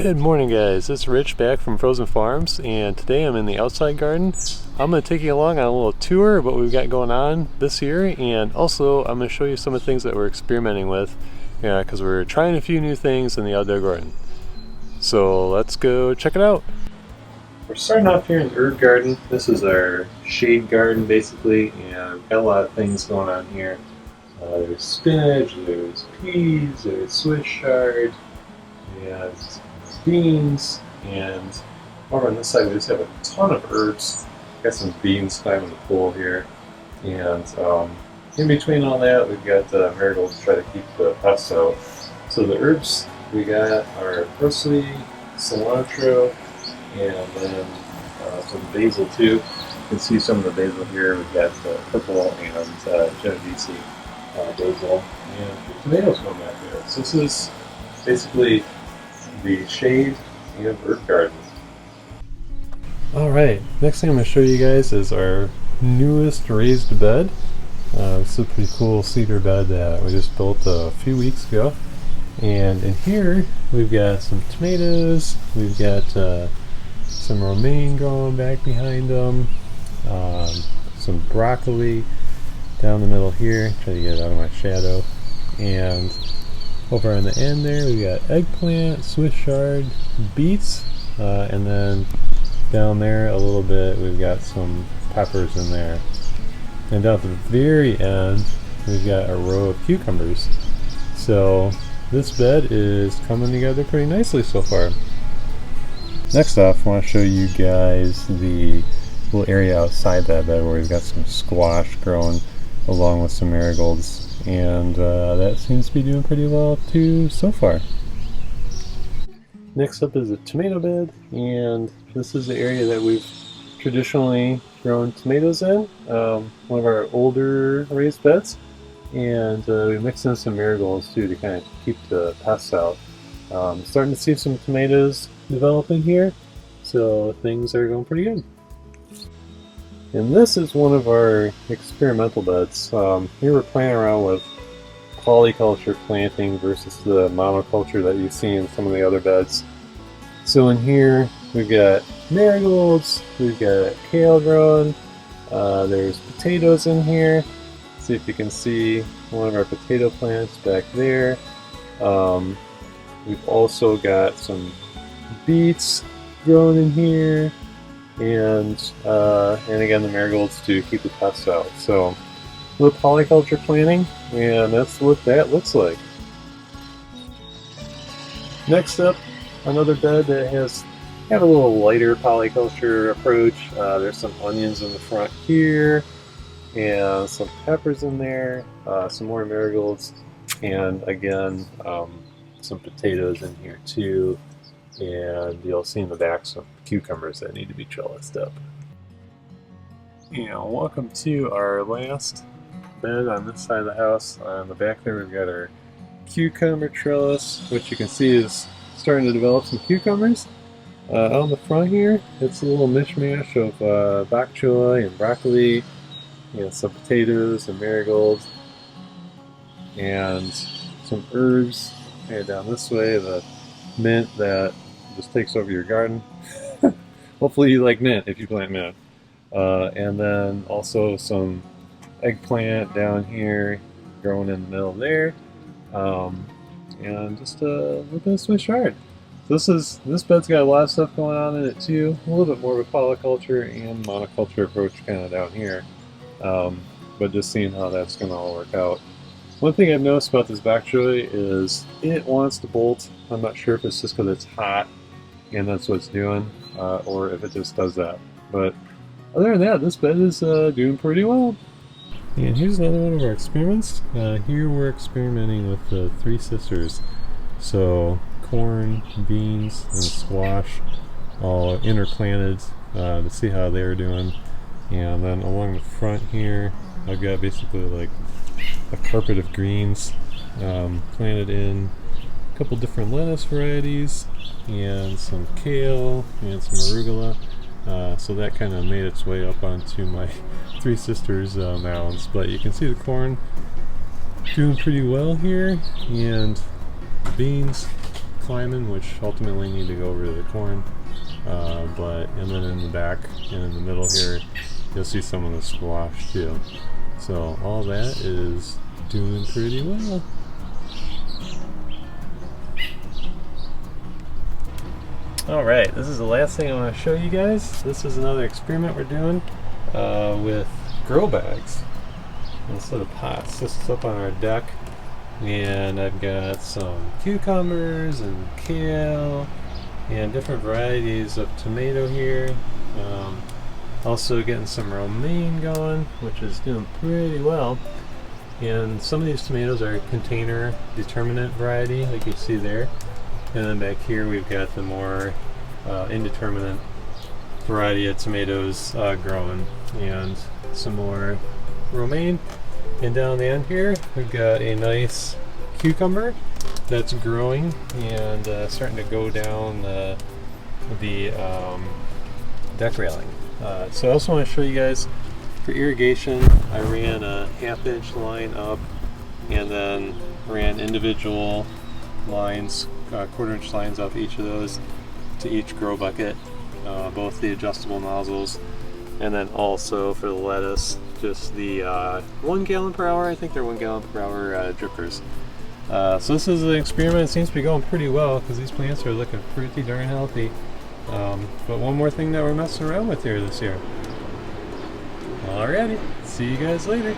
Good morning, guys. It's Rich back from Frozen Farms, and today I'm in the outside garden. I'm going to take you along on a little tour of what we've got going on this year, and also I'm going to show you some of the things that we're experimenting with, because we're trying a few new things in the outdoor garden. So let's go check it out. We're starting off here in the herb garden. This is our shade garden, basically, and we've got a lot of things going on here. There's spinach, there's peas, there's Swiss chard, and beans, and over on this side we just have a ton of herbs. Got some beans climbing the pole here, and in between all that we've got marigolds to try to keep the pests out. So the herbs we got are parsley, cilantro, and then some basil too. You can see some of the basil here. We've got purple and Genovese basil, and the tomatoes going back there. So this is basically the shade and herb garden. Alright, next thing I'm going to show you guys is our newest raised bed. This is a pretty cool cedar bed that we just built a few weeks ago. And in here we've got some tomatoes, we've got some romaine growing back behind them, some broccoli down the middle here, try to get it out of my shadow, and over on the end there we got eggplant, Swiss chard, beets, and then down there a little bit we've got some peppers in there. And down at the very end we've got a row of cucumbers. So this bed is coming together pretty nicely so far. Next off I want to show you guys the little area outside that bed where we've got some squash growing along with some marigolds. And that seems to be doing pretty well too so far. Next up is a tomato bed, and this is the area that we've traditionally grown tomatoes in, one of our older raised beds, and we mixed in some marigolds too to kind of keep the pests out. Starting to see some tomatoes developing here, so things are going pretty good. And this is one of our experimental beds. Here we're playing around with polyculture planting versus the monoculture that you see in some of the other beds. So in here we've got marigolds, we've got kale growing, there's potatoes in here. See if you can see one of our potato plants back there. We've also got some beets growing in here. And again the marigolds to keep the pests out. So with polyculture planting, and that's what that looks like. Next up, another bed that has a little lighter polyculture approach. There's some onions in the front here, and some peppers in there, some more marigolds, and again some potatoes in here too. And you'll see in the back some cucumbers that need to be trellised up. And welcome to our last bed on this side of the house. On the back there we've got our cucumber trellis, which you can see is starting to develop some cucumbers. On the front here it's a little mishmash of bok choy and broccoli, and some potatoes and marigolds, and some herbs. And down this way the mint that just takes over your garden. Hopefully you like mint if you plant mint. And then also some eggplant down here growing in the middle there, and just a little bit of Swiss chard. This bed's got a lot of stuff going on in it too. A little bit more of a polyculture and monoculture approach kind of down here, but just seeing how that's going to all work out. One thing I've noticed about this bok choy is it wants to bolt. I'm not sure if it's just because it's hot and that's what it's doing, or if it just does that. But other than that, this bed is doing pretty well. And here's another one of our experiments. Here we're experimenting with the three sisters. So corn, beans, and squash all interplanted to see how they're doing. And then along the front here, I've got basically like a carpet of greens planted in a couple different lettuce varieties, and some kale and some arugula. So that kind of made its way up onto my three sisters mounds. But you can see the corn doing pretty well here, and the beans climbing, which ultimately need to go over to the corn. And then in the back and in the middle here, you'll see some of the squash too. So all that is doing pretty well. Alright, this is the last thing I want to show you guys. This is another experiment we're doing with grow bags instead of pots. This is up on our deck, and I've got some cucumbers and kale and different varieties of tomato here. Also getting some romaine going, which is doing pretty well. And some of these tomatoes are container determinate variety, like you see there. And then back here we've got the more indeterminate variety of tomatoes growing, and some more romaine. And down the end here we've got a nice cucumber that's growing and starting to go down the deck railing. So I also want to show you guys, for irrigation I ran a 1/2 inch line up and then ran individual lines, 1/4 inch lines off each of those to each grow bucket, both the adjustable nozzles, and then also for the lettuce just the 1 gallon per hour, I think they're 1 gallon per hour drippers. So this is an experiment. It seems to be going pretty well because these plants are looking pretty darn healthy. But one more thing that we're messing around with here this year. Alrighty, see you guys later.